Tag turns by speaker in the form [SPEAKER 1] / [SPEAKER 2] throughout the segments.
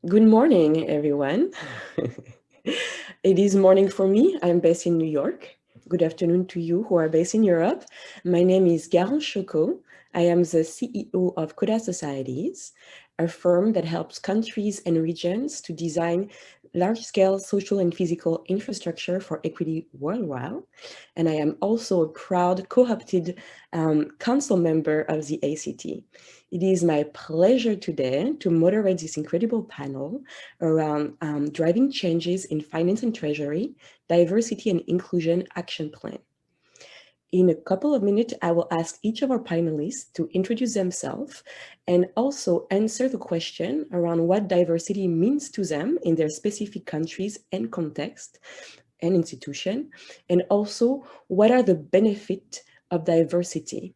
[SPEAKER 1] Good morning, everyone. It is morning for me. I'm based in New York. Good afternoon to you who are based in Europe. My name is Garance Choco. I am the CEO of Coda Societies, a firm that helps countries and regions to design large-scale social and physical infrastructure for equity worldwide. And I am also a proud co-opted council member of the ACT. It is my pleasure today to moderate this incredible panel around driving changes in finance and treasury, diversity and inclusion action plan. In a couple of minutes, I will ask each of our panelists to introduce themselves and also answer the question around what diversity means to them in their specific countries and context and institution, and also what are the benefits of diversity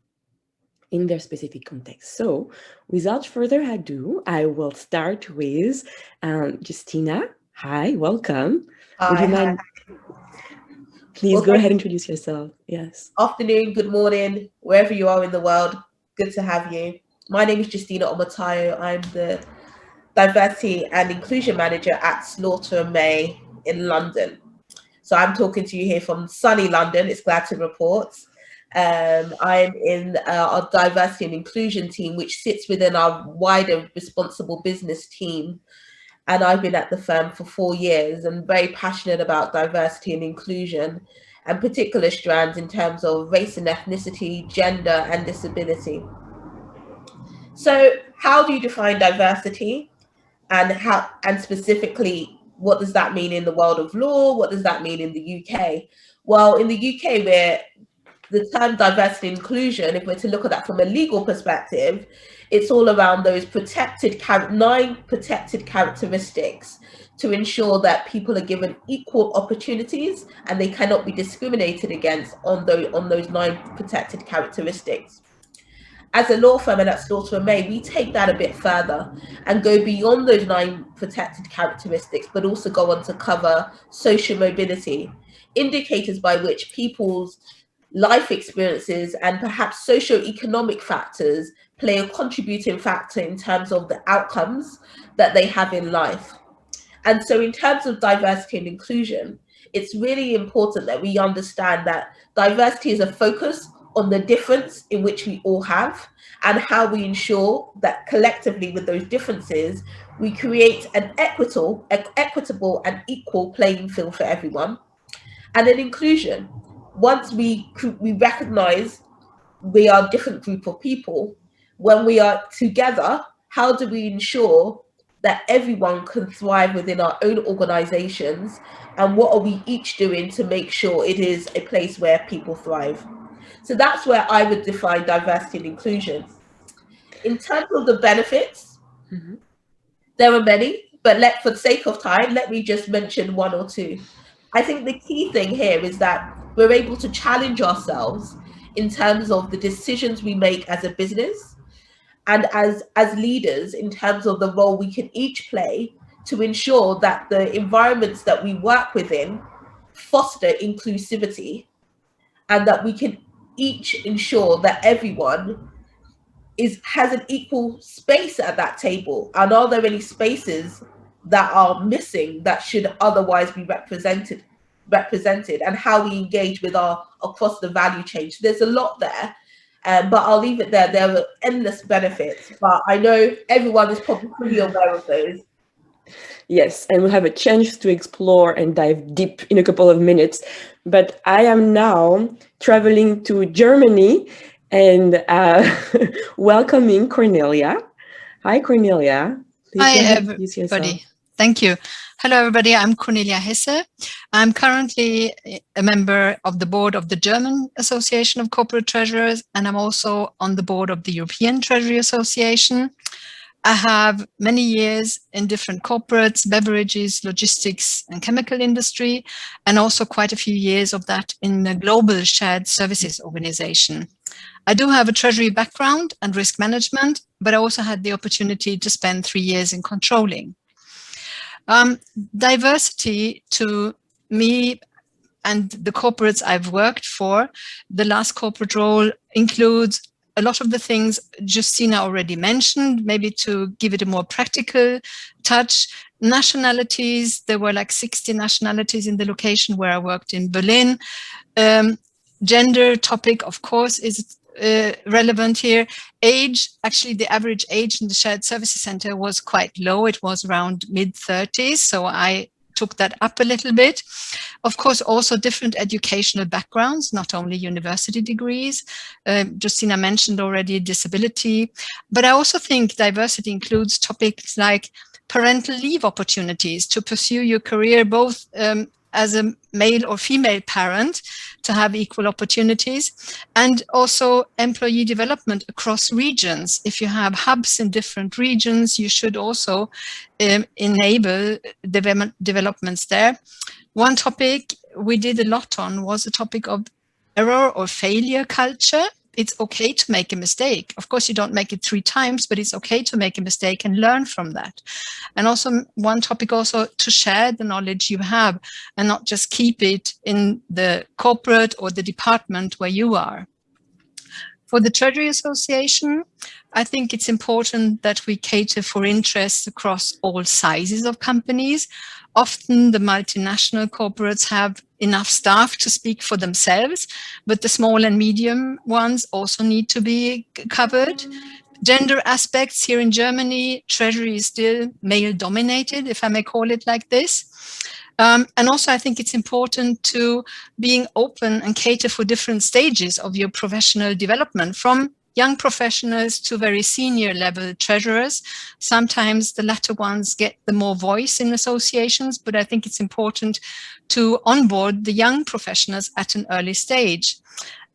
[SPEAKER 1] in their specific context. So, without further ado, I will start with Justina. Hi, welcome. Would you
[SPEAKER 2] Hi.
[SPEAKER 1] mind, please
[SPEAKER 2] Well,
[SPEAKER 1] go
[SPEAKER 2] thank
[SPEAKER 1] ahead and
[SPEAKER 2] you.
[SPEAKER 1] introduce yourself? Yes.
[SPEAKER 2] Afternoon, good morning, wherever you are in the world. Good to have you. My name is Justina Omatayo. I'm the Diversity and Inclusion Manager at Slaughter and May in London. So I'm talking to you here from sunny London. It's glad to report. I'm in our diversity and inclusion team, which sits within our wider responsible business team. And I've been at the firm for 4 years and very passionate about diversity and inclusion and particular strands in terms of race and ethnicity, gender, and disability. So, how do you define diversity, and specifically, what does that mean in the world of law? What does that mean in the UK? Well, in the UK, where the term diversity and inclusion, if we're to look at that from a legal perspective, it's all around those nine protected characteristics to ensure that people are given equal opportunities and they cannot be discriminated against on those nine protected characteristics. As a law firm and at Slaughter and May, we take that a bit further and go beyond those nine protected characteristics, but also go on to cover social mobility, indicators by which people's life experiences and perhaps socio-economic factors play a contributing factor in terms of the outcomes that they have in life. And so, in terms of diversity and inclusion, it's really important that we understand that diversity is a focus on the difference in which we all have and how we ensure that collectively, with those differences, we create an equitable and equal playing field for everyone. And then inclusion. Once we recognize we are a different group of people, when we are together, how do we ensure that everyone can thrive within our own organizations, and what are we each doing to make sure it is a place where people thrive? So that's where I would define diversity and inclusion. In terms of the benefits,
[SPEAKER 1] Mhm.
[SPEAKER 2] there are many, but for the sake of time, let me just mention one or two. I think the key thing here is that we're able to challenge ourselves in terms of the decisions we make as a business and as leaders in terms of the role we can each play to ensure that the environments that we work within foster inclusivity, and that we can each ensure that everyone is has an equal space at that table. And are there any spaces that are missing that should otherwise be represented, and how we engage with our across the value chain? So there's a lot there, but I'll leave it there. There are endless benefits, but I know everyone is probably fully aware of those.
[SPEAKER 1] Yes, and we'll have a chance to explore and dive deep in a couple of minutes. But I am now traveling to Germany and welcoming Cornelia. Hi, Cornelia. Please
[SPEAKER 3] Hi,
[SPEAKER 1] go ahead and introduce yourself.
[SPEAKER 3] everybody. Thank you. Hello, everybody. I'm Cornelia Hesse. I'm currently a member of the board of the German Association of Corporate Treasurers, and I'm also on the board of the European Treasury Association. I have many years in different corporates, beverages, logistics, and chemical industry, and also quite a few years of that in the global shared services organization. I do have a treasury background and risk management, but I also had the opportunity to spend 3 years in controlling. Diversity to me and the corporates I've worked for, the last corporate role includes a lot of the things Justina already mentioned, maybe to give it a more practical touch. Nationalities, there were like 60 nationalities in the location where I worked in Berlin. Gender topic, of course, is relevant here. Age, actually the average age in the shared services center was quite low. It was around mid-30s, so I took that up a little bit. Of course, also different educational backgrounds, not only university degrees. Justina mentioned already disability, but I also think diversity includes topics like parental leave opportunities to pursue your career both as a male or female parent, to have equal opportunities, and also employee development across regions. If you have hubs in different regions, you should also enable developments there. One topic we did a lot on was the topic of error or failure culture. It's okay to make a mistake. Of course, you don't make it 3 times, but it's okay to make a mistake and learn from that. And also one topic also to share the knowledge you have and not just keep it in the corporate or the department where you are. For the Treasury Association, I think it's important that we cater for interests across all sizes of companies. Often the multinational corporates have enough staff to speak for themselves, but the small and medium ones also need to be covered. Gender aspects here in Germany, Treasury is still male dominated, if I may call it like this. And also I think it's important to being open and cater for different stages of your professional development, from young professionals to very senior level treasurers. Sometimes the latter ones get the more voice in associations, but I think it's important to onboard the young professionals at an early stage.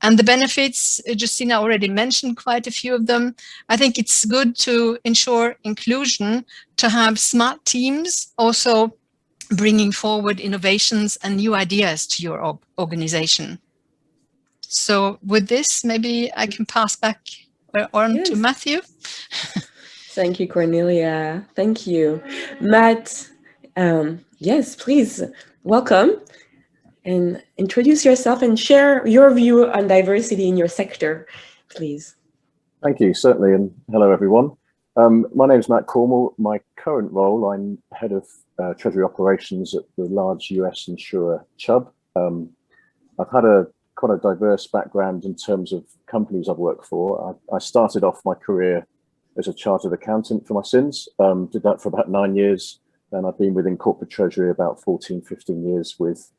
[SPEAKER 3] And the benefits, Justina already mentioned quite a few of them. I think it's good to ensure inclusion, to have smart teams, also bringing forward innovations and new ideas to your organization. So with this, maybe I can pass back on to Matthew.
[SPEAKER 1] Thank you, Cornelia. Thank you. Matt, yes, please, welcome. And introduce yourself and share your view on diversity in your sector, please.
[SPEAKER 4] Thank you, certainly, and hello, everyone. My name is Matt Cornwell. My current role, I'm head of Treasury Operations at the large US insurer Chubb. I've had quite a diverse background in terms of companies I've worked for. I started off my career as a chartered accountant for my sins, did that for about 9 years, and I've been within corporate treasury about 14, 15 years with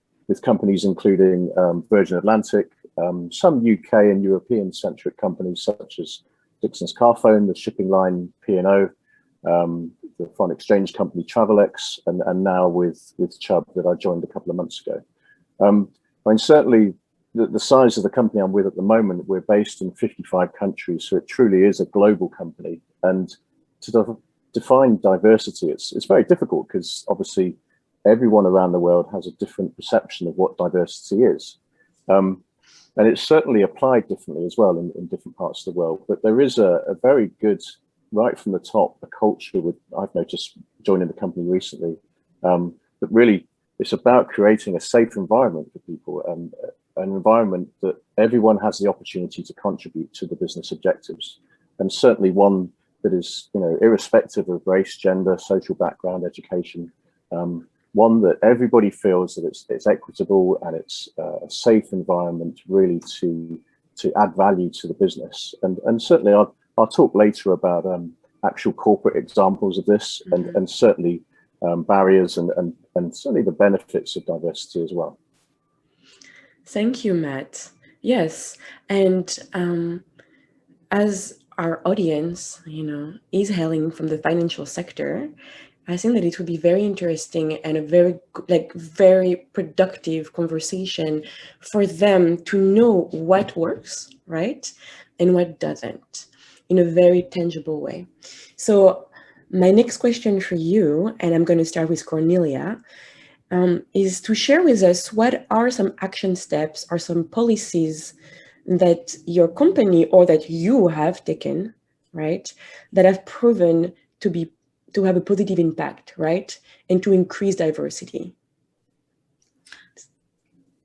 [SPEAKER 4] companies including Virgin Atlantic, some UK and European centric companies such as Dixon's Carphone, the shipping line P&O, the foreign exchange company Travelex, and now with Chubb that I joined a couple of months ago. I mean, certainly the size of the company I'm with at the moment, we're based in 55 countries, so it truly is a global company. And to define diversity, it's very difficult because obviously everyone around the world has a different perception of what diversity is. And it's certainly applied differently as well in different parts of the world. But there is a very good, right from the top, a culture I've noticed joining the company recently, that really it's about creating a safe environment for people and an environment that everyone has the opportunity to contribute to the business objectives. And certainly one that is, irrespective of race, gender, social background, education, one that everybody feels that it's equitable and it's a safe environment really to add value to the business. And certainly I'll talk later about actual corporate examples of this, and certainly barriers and certainly the benefits of diversity as well.
[SPEAKER 1] Thank you, Matt. Yes, and as our audience, is hailing from the financial sector, I think that it would be very interesting and a very productive conversation for them to know what works, right, and what doesn't, in a very tangible way. So my next question for you, and I'm going to start with Cornelia, is to share with us what are some action steps or some policies that your company or that you have taken, right, that have proven to have a positive impact, right, and to increase diversity.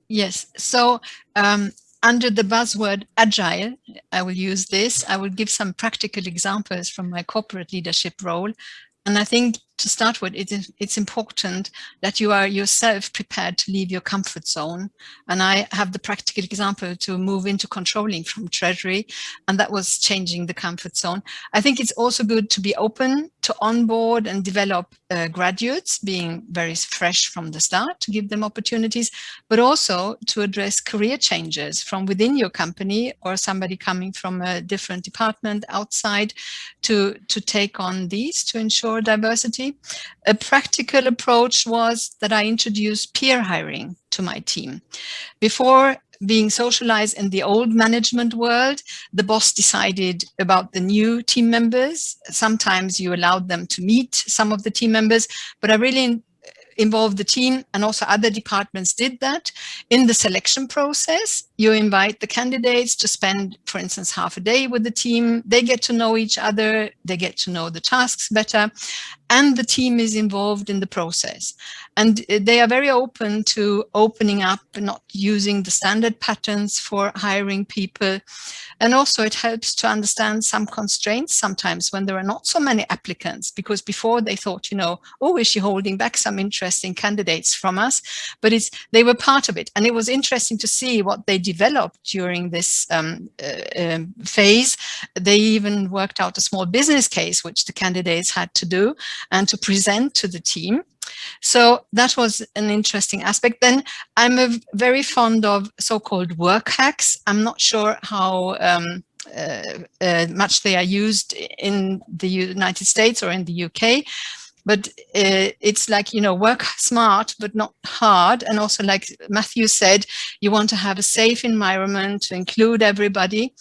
[SPEAKER 3] Yes. So under the buzzword agile, I will use this. I will give some practical examples from my corporate leadership role. And I think to start with, it's important that you are yourself prepared to leave your comfort zone. And I have the practical example to move into controlling from treasury, and that was changing the comfort zone. I think it's also good to be open to onboard and develop graduates, being very fresh from the start, to give them opportunities, but also to address career changes from within your company or somebody coming from a different department outside to take on these to ensure diversity. A practical approach was that I introduced peer hiring to my team. Before being socialized in the old management world, the boss decided about the new team members. Sometimes you allowed them to meet some of the team members, but I really involved the team, and also other departments did that. In the selection process, you invite the candidates to spend, for instance, half a day with the team. They get to know each other, they get to know the tasks better, and the team is involved in the process. And they are very open to opening up and not using the standard patterns for hiring people. And also it helps to understand some constraints sometimes when there are not so many applicants, because before they thought, oh, is she holding back some interesting candidates from us? But they were part of it. And it was interesting to see what they developed during this phase. They even worked out a small business case, which the candidates had to do and to present to the team. So that was an interesting aspect. Then I'm very fond of so-called work hacks. I'm not sure how much they are used in the United States or in the UK. But it's like, work smart, but not hard. And also, like Matthew said, you want to have a safe environment to include everybody.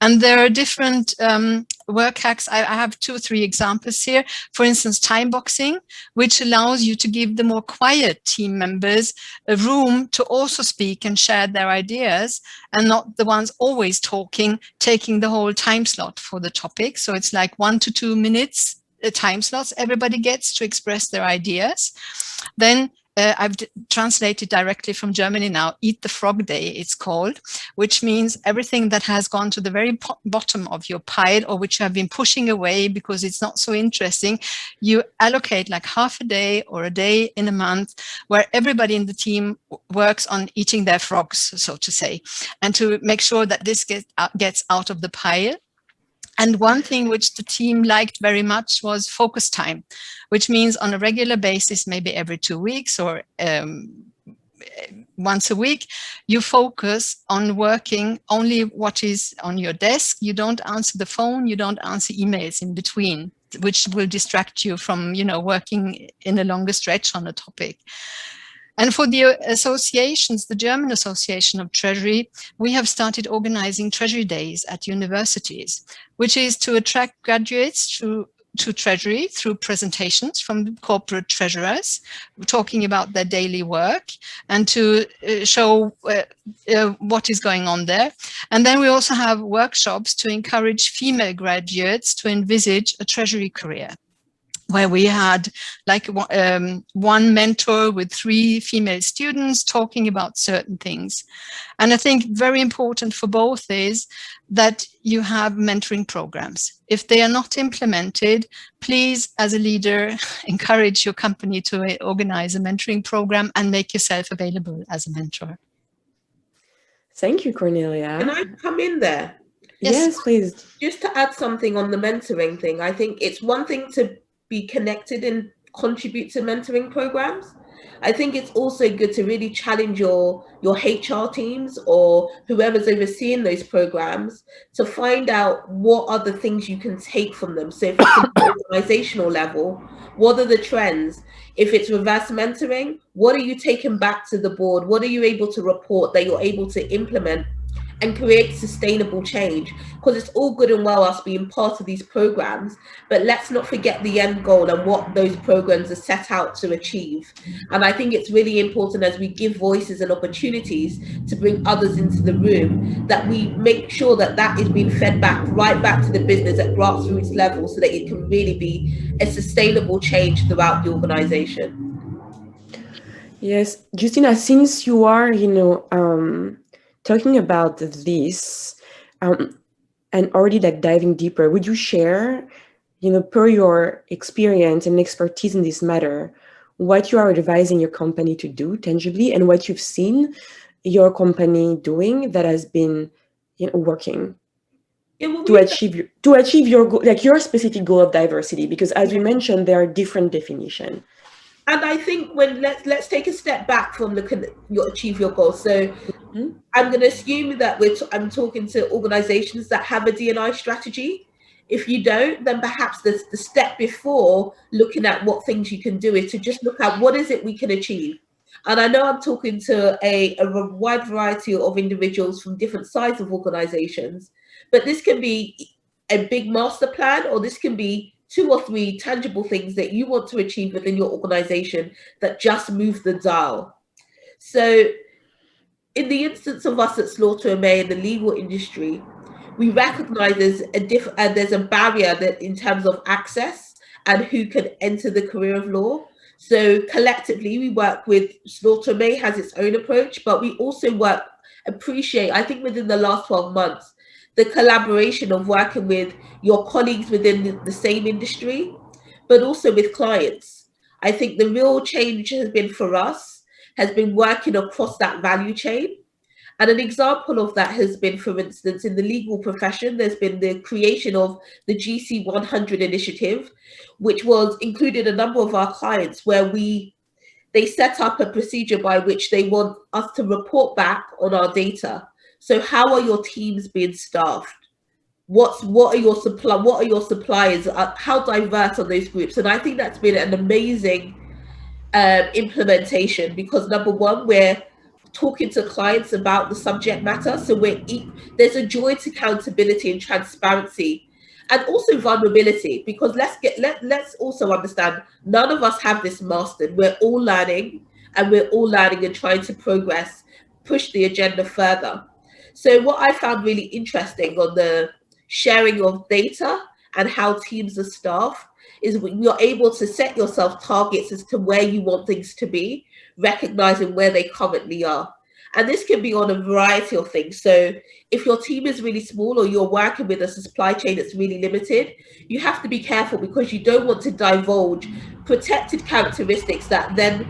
[SPEAKER 3] And there are different work hacks. I have 2 or 3 examples here. For instance, time boxing, which allows you to give the more quiet team members a room to also speak and share their ideas, and not the ones always talking, taking the whole time slot for the topic. So it's like 1 to 2 minutes time slots everybody gets to express their ideas. Then I've translated directly from Germany now, Eat the Frog Day, it's called, which means everything that has gone to the very bottom of your pile, or which you have been pushing away because it's not so interesting, you allocate like half a day or a day in a month where everybody in the team works on eating their frogs, so to say, and to make sure that this gets out of the pile. And one thing which the team liked very much was focus time, which means on a regular basis, maybe every 2 weeks or once a week, you focus on working only what is on your desk. You don't answer the phone, you don't answer emails in between, which will distract you from, working in a longer stretch on a topic. And for the associations, the German Association of Treasury, we have started organizing Treasury Days at universities, which is to attract graduates to Treasury through presentations from corporate treasurers talking about their daily work and to show what is going on there. And then we also have workshops to encourage female graduates to envisage a Treasury career, where we had like one mentor with 3 female students talking about certain things. And I think very important for both is that you have mentoring programs. If they are not implemented, please, as a leader, encourage your company to organize a mentoring program and make yourself available as a mentor.
[SPEAKER 1] Thank you, Cornelia.
[SPEAKER 2] Can I come in there?
[SPEAKER 1] Yes, please.
[SPEAKER 2] Just to add something on the mentoring thing, I think it's one thing to be connected and contribute to mentoring programs. I think it's also good to really challenge your HR teams or whoever's overseeing those programs to find out what are the things you can take from them. So if it's an organizational level, what are the trends? If it's reverse mentoring, what are you taking back to the board? What are you able to report that you're able to implement and create sustainable change? Because it's all good and well us being part of these programs, but let's not forget the end goal and what those programs are set out to achieve. And I think it's really important, as we give voices and opportunities to bring others into the room, that we make sure that that is being fed back right back to the business at grassroots level, so that it can really be a sustainable change throughout the organization.
[SPEAKER 1] Yes, Justina, since you are, talking about this, and already like diving deeper, would you share, per your experience and expertise in this matter, what you are advising your company to do tangibly and what you've seen your company doing that has been, working
[SPEAKER 2] Yeah, well,
[SPEAKER 1] to achieve your goal, like your specific goal of diversity? Because as we mentioned, there are different definitions.
[SPEAKER 2] and I think when let's take a step back from looking at your achieve your goals. So
[SPEAKER 1] Mhm.
[SPEAKER 2] I'm going to assume that I'm talking to organizations that have a D&I strategy. If you don't, then perhaps the step before looking at what things you can do is to just look at what is it we can achieve. And I know I'm talking to a wide variety of individuals from different sides of organizations, but this can be a big master plan, or this can be two or three tangible things that you want to achieve within your organization that just move the dial. So in the instance of us at Slaughter and May in the legal industry, we recognize there's a barrier that in terms of access and who can enter the career of law. So collectively, we work with Slaughter and May has its own approach, but we also appreciate, I think within the last 12 months, the collaboration of working with your colleagues within the same industry, but also with clients. I think the real change has been for us has been working across that value chain. And an example of that has been, for instance, in the legal profession, there's been the creation of the GC 100 initiative, which was included a number of our clients where they set up a procedure by which they want us to report back on our data. So how are your teams being staffed? What are your suppliers? How diverse are those groups? And I think that's been an amazing implementation, because number one, we're talking to clients about the subject matter, so there's a joint accountability and transparency, and also vulnerability, because let's also understand none of us have this mastered. We're all learning, and trying to progress, push the agenda further. So what I found really interesting on the sharing of data and how teams are staffed is when you're able to set yourself targets as to where you want things to be, recognizing where they currently are. And this can be on a variety of things. So if your team is really small, or you're working with a supply chain that's really limited, you have to be careful, because you don't want to divulge protected characteristics that then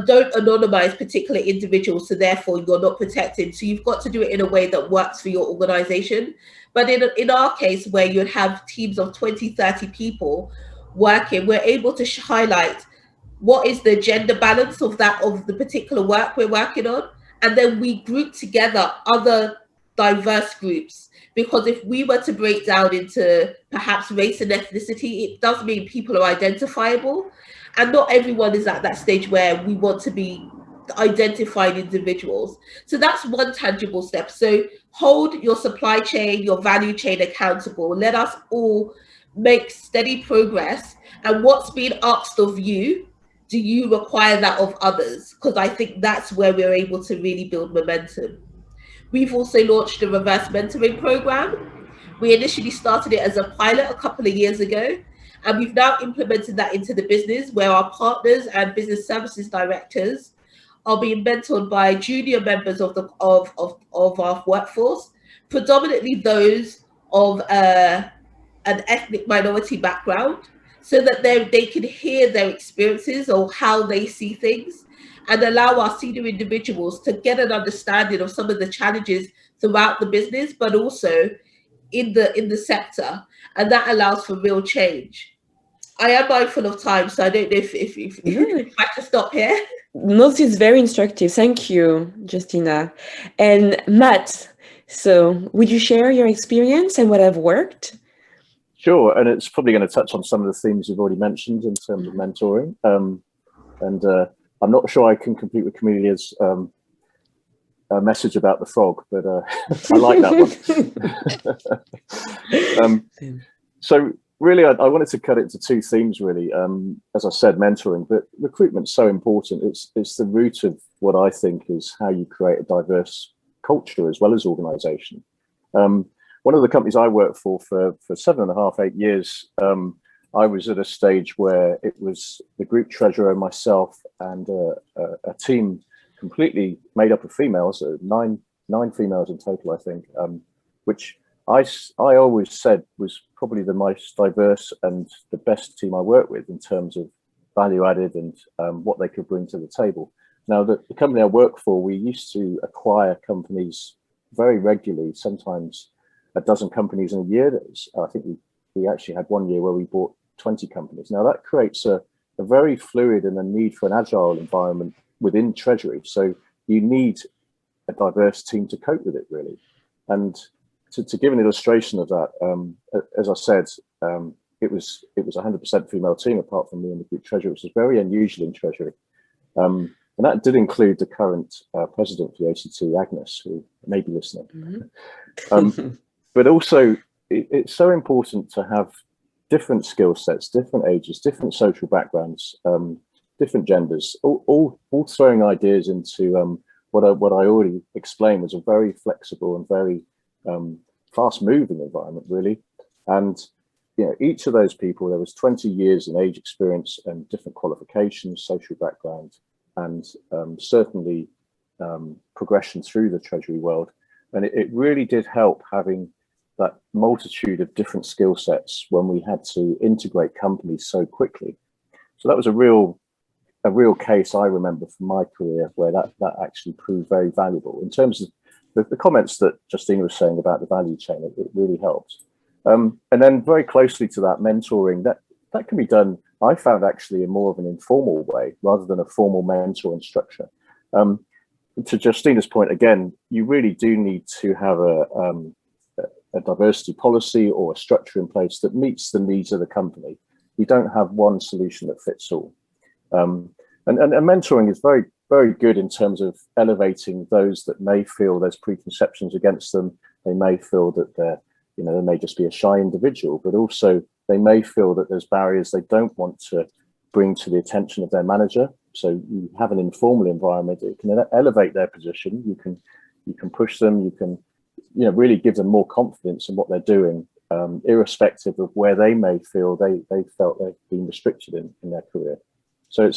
[SPEAKER 2] don't anonymize particular individuals, so therefore you're not protected. So you've got to do it in a way that works for your organization. But in our case, where you'd have teams of 20, 30 people working, we're able to highlight what is the gender balance of the particular work we're working on, and then we group together other diverse groups, because if we were to break down into perhaps race and ethnicity, it does mean people are identifiable, and not everyone is at that stage where we want to be identified individuals. So that's one tangible step. So hold your supply chain, your value chain accountable. Let us all make steady progress, and what's being asked of you, do you require that of others? Because I think that's where we're able to really build momentum. We've also launched a reverse mentoring program. We initially started it as a pilot a couple of years ago, and we've now implemented that into the business, where our partners and business services directors are being mentored by junior members of our workforce, predominantly those of an ethnic minority background, so that they can hear their experiences or how they see things, and allow our senior individuals to get an understanding of some of the challenges throughout the business, but also in the sector, and that allows for real change. I am mindful of time, so I don't know
[SPEAKER 1] No,
[SPEAKER 2] if I can stop here.
[SPEAKER 1] no, this is very instructive. Thank you, Justina. And Matt, so would you share your experience and what have worked?
[SPEAKER 4] Sure, and it's probably going to touch on some of the themes you've already mentioned in terms of mentoring. And I'm not sure I can compete with Cornelia's a message about the frog, but I like that one. So really, I wanted to cut it to two themes, really. As I said, mentoring, but recruitment's so important. It's the root of what I think is how you create a diverse culture as well as organization. One of the companies I worked for 7.5, 8 years, I was at a stage where it was the group treasurer, myself, and a team completely made up of females, 9 9 females in total, I think, which I always said was probably the most diverse and the best team I worked with in terms of value added and what they could bring to the table. Now, the company I work for, we used to acquire companies very regularly, sometimes a dozen companies in a year. I think we actually had one year where we bought 20 companies. Now, that creates a very fluid and a need for an agile environment within Treasury. So you need a diverse team to cope with it, really. And to give an illustration of that, as I said, it was 100% female team apart from me and the group treasurer, which is very unusual in Treasury. And that did include the current president for the ACT, Agnes, who may be listening. But also, it's so important to have different skill sets, different ages, different social backgrounds, different genders, all throwing ideas into what I already explained was a very flexible and very fast-moving environment, really. And each of those people, there was 20 years in age experience and different qualifications, social background, and certainly progression through the Treasury world. And it really did help having that multitude of different skill sets when we had to integrate companies so quickly. So that was a real case I remember from my career where that actually proved very valuable. In terms of the comments that Justina was saying about the value chain, it really helped. And then very closely to that, mentoring, that can be done, I found, actually in more of an informal way rather than a formal mentoring structure. To Justina's point, again, you really do need to have a diversity policy or a structure in place that meets the needs of the company. You don't have one solution that fits all. And mentoring is very, very good in terms of elevating those that may feel there's preconceptions against them. They may feel that they may just be a shy individual, but also they may feel that there's barriers they don't want to bring to the attention of their manager. So you have an informal environment, it can elevate their position. You can push them, you can really give them more confidence in what they're doing, irrespective of where they may feel they felt they've been restricted in their career. So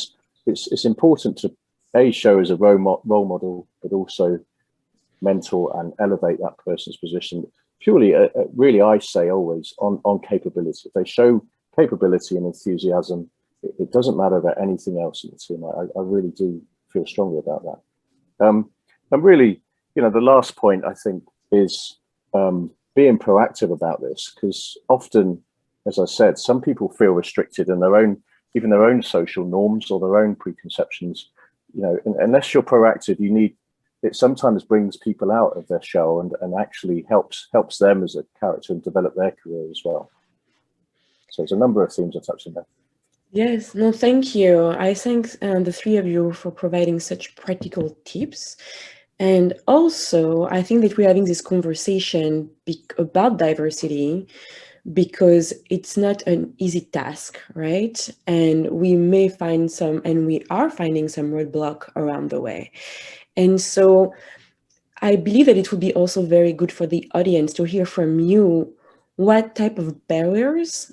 [SPEAKER 4] it's important to show as a role model, but also mentor and elevate that person's position. Purely, really, I say always on capability. If they show capability and enthusiasm, it doesn't matter about anything else in the team. I really do feel strongly about that. And really, the last point I think is being proactive about this, because often, as I said, some people feel restricted in even their own social norms or their own preconceptions. Unless you're proactive, it sometimes brings people out of their shell and actually helps them as a character and develop their career as well. So there's a number of themes I touched on there.
[SPEAKER 1] Yes, no, thank you. I thank the three of you for providing such practical tips. And also, I think that we're having this conversation about diversity because it's not an easy task, right? And we may find and we are finding some roadblock around the way. And so I believe that it would be also very good for the audience to hear from you what type of barriers,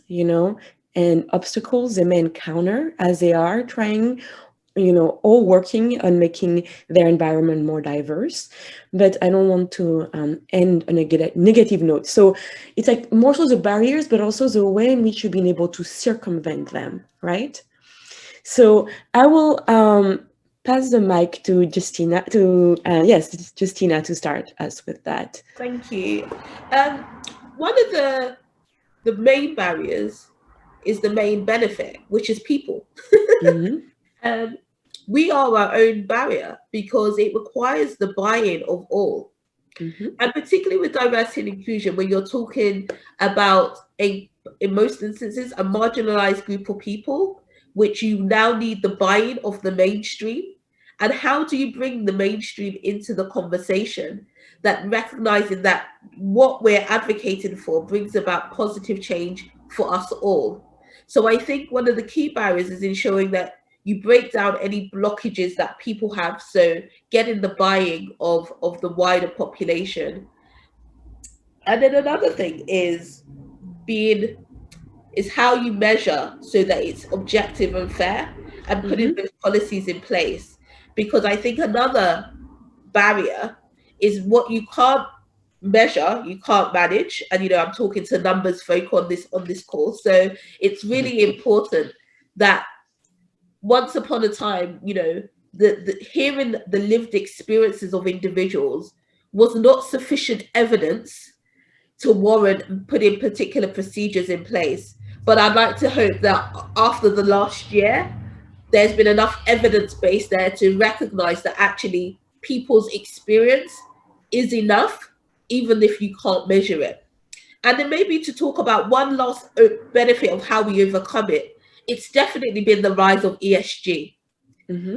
[SPEAKER 1] and obstacles they may encounter as they are trying, all working on making their environment more diverse. But I don't want to end on a negative note. So it's like more so the barriers, but also the way in which you've been able to circumvent them, right? So I will pass the mic to Justina Justina to start us with that.
[SPEAKER 2] Thank you. One of the main barriers is the main benefit, which is people.
[SPEAKER 1] Mm-hmm.
[SPEAKER 2] We are our own barrier because it requires the buy-in of all.
[SPEAKER 1] Mm-hmm.
[SPEAKER 2] And particularly with diversity and inclusion, when you're talking about in most instances, a marginalized group of people, which you now need the buy-in of the mainstream. And how do you bring the mainstream into the conversation, that recognizing that what we're advocating for brings about positive change for us all? So I think one of the key barriers is ensuring that you break down any blockages that people have. So getting the buy-in of the wider population. And then another thing is how you measure so that it's objective and fair, and putting those policies in place. Because I think another barrier is what you can't measure, you can't manage. And I'm talking to numbers folk on this call. So it's really important that once upon a time, the hearing the lived experiences of individuals was not sufficient evidence to warrant putting particular procedures in place. But I'd like to hope that after the last year, there's been enough evidence base there to recognize that actually people's experience is enough, even if you can't measure it. And then maybe to talk about one last benefit of how we overcome it, it's definitely been the rise of ESG.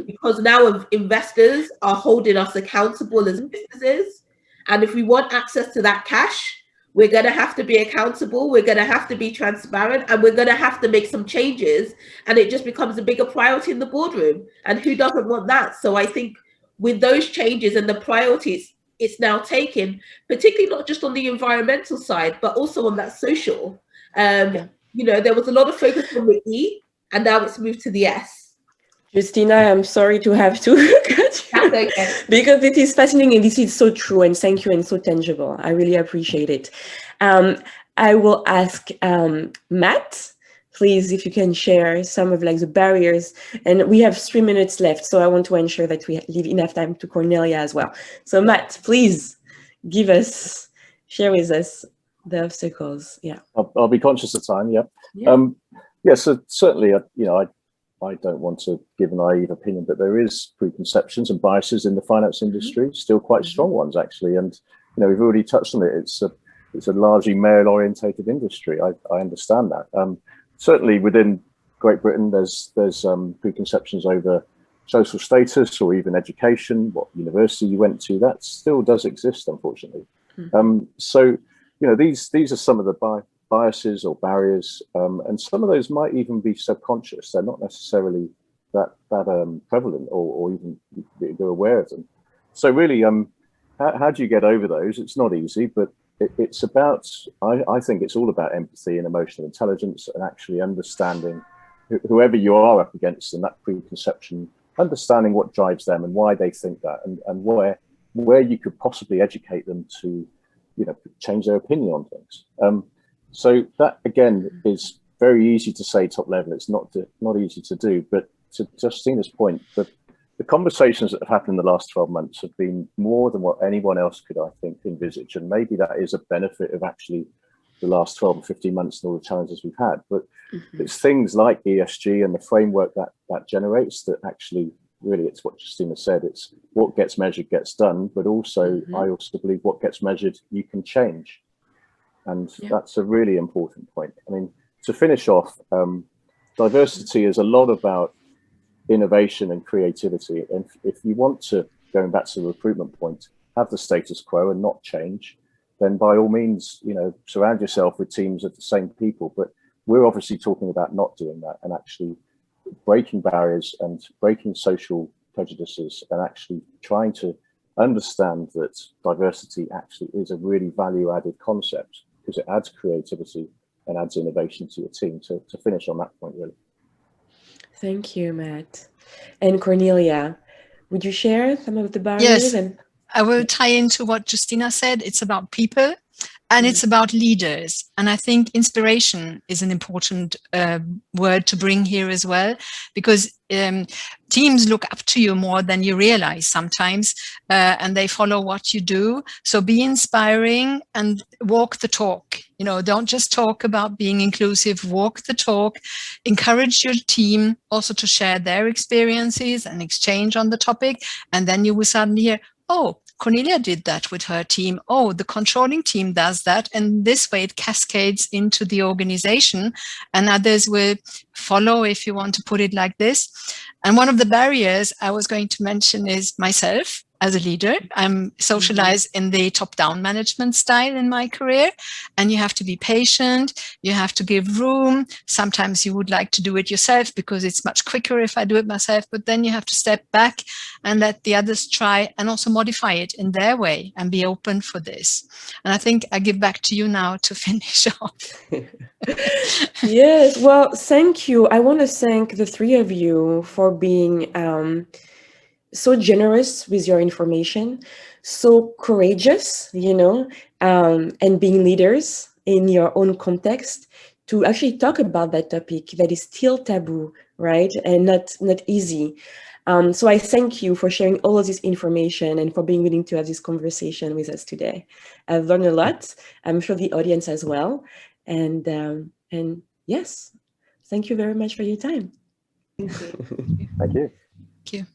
[SPEAKER 2] Because now investors are holding us accountable as businesses. And if we want access to that cash, we're going to have to be accountable. We're going to have to be transparent, and we're going to have to make some changes. And it just becomes a bigger priority in the boardroom. And who doesn't want that? So I think with those changes and the priorities it's now taken, particularly not just on the environmental side, but also on that social. There was a lot of focus on the E, and now it's moved to the S.
[SPEAKER 1] Justina, I'm sorry to have to cut you.
[SPEAKER 2] That's okay.
[SPEAKER 1] Because it is fascinating and this is so true, and thank you, and so tangible. I really appreciate it. I will ask Matt, please, if you can share some of the barriers. And we have 3 minutes left, so I want to ensure that we leave enough time to Cornelia as well. So Matt, please share with us the obstacles. Yeah.
[SPEAKER 4] I'll be conscious of time. Yeah. So certainly, I don't want to give a naive opinion, but there is preconceptions and biases in the finance industry, still quite strong ones actually. And we've already touched on it. It's a largely male-orientated industry. I understand that. Certainly within Great Britain, there's preconceptions over social status or even education, what university you went to. That still does exist, unfortunately. So these are some of the biases or barriers, and some of those might even be subconscious. They're not necessarily that prevalent or even you're aware of them. So really, how do you get over those? It's not easy, but it's about, I think it's all about empathy and emotional intelligence, and actually understanding whoever you are up against in that preconception, understanding what drives them and why they think that, and where you could possibly educate them to change their opinion on things. So that again is very easy to say top level. It's not easy to do, but to Justina's point, the conversations that have happened in the last 12 months have been more than what anyone else could, I think, envisage. And maybe that is a benefit of actually the last 12 or 15 months and all the challenges we've had. But it's things like ESG and the framework that generates that actually, really, it's what Justina said. It's what gets measured gets done, but also I also believe what gets measured you can change. And that's a really important point. I mean, to finish off, diversity is a lot about innovation and creativity. And if you want to, going back to the recruitment point, have the status quo and not change, then by all means, surround yourself with teams of the same people. But we're obviously talking about not doing that and actually breaking barriers and breaking social prejudices and actually trying to understand that diversity actually is a really value-added concept, because it adds creativity and adds innovation to your team. To finish on that point, really.
[SPEAKER 1] Thank you, Matt. And Cornelia, would you share some of the barriers?
[SPEAKER 3] Yes, I will tie into what Justina said. It's about people and it's about leaders. And I think inspiration is an important word to bring here as well, because teams look up to you more than you realize sometimes, and they follow what you do. So be inspiring and walk the talk. Don't just talk about being inclusive, walk the talk, encourage your team also to share their experiences and exchange on the topic. And then you will suddenly hear, oh, Cornelia did that with her team. Oh, the controlling team does that. And this way it cascades into the organization and others will follow, if you want to put it like this. And one of the barriers I was going to mention is myself as a leader. I'm socialized in the top-down management style in my career, and you have to be patient. You have to give room. Sometimes you would like to do it yourself because it's much quicker if I do it myself, but then you have to step back and let the others try and also modify it in their way and be open for this. And I think I give back to you now to finish off.
[SPEAKER 1] Yes, well, thank you. I want to thank the three of you for being so generous with your information, so courageous, and being leaders in your own context to actually talk about that topic that is still taboo, right? And not easy. So I thank you for sharing all of this information and for being willing to have this conversation with us today. I've learned a lot. I'm sure the audience as well. And yes, thank you very much for your time.
[SPEAKER 2] Thank you.
[SPEAKER 4] Thank you.
[SPEAKER 3] Thank you.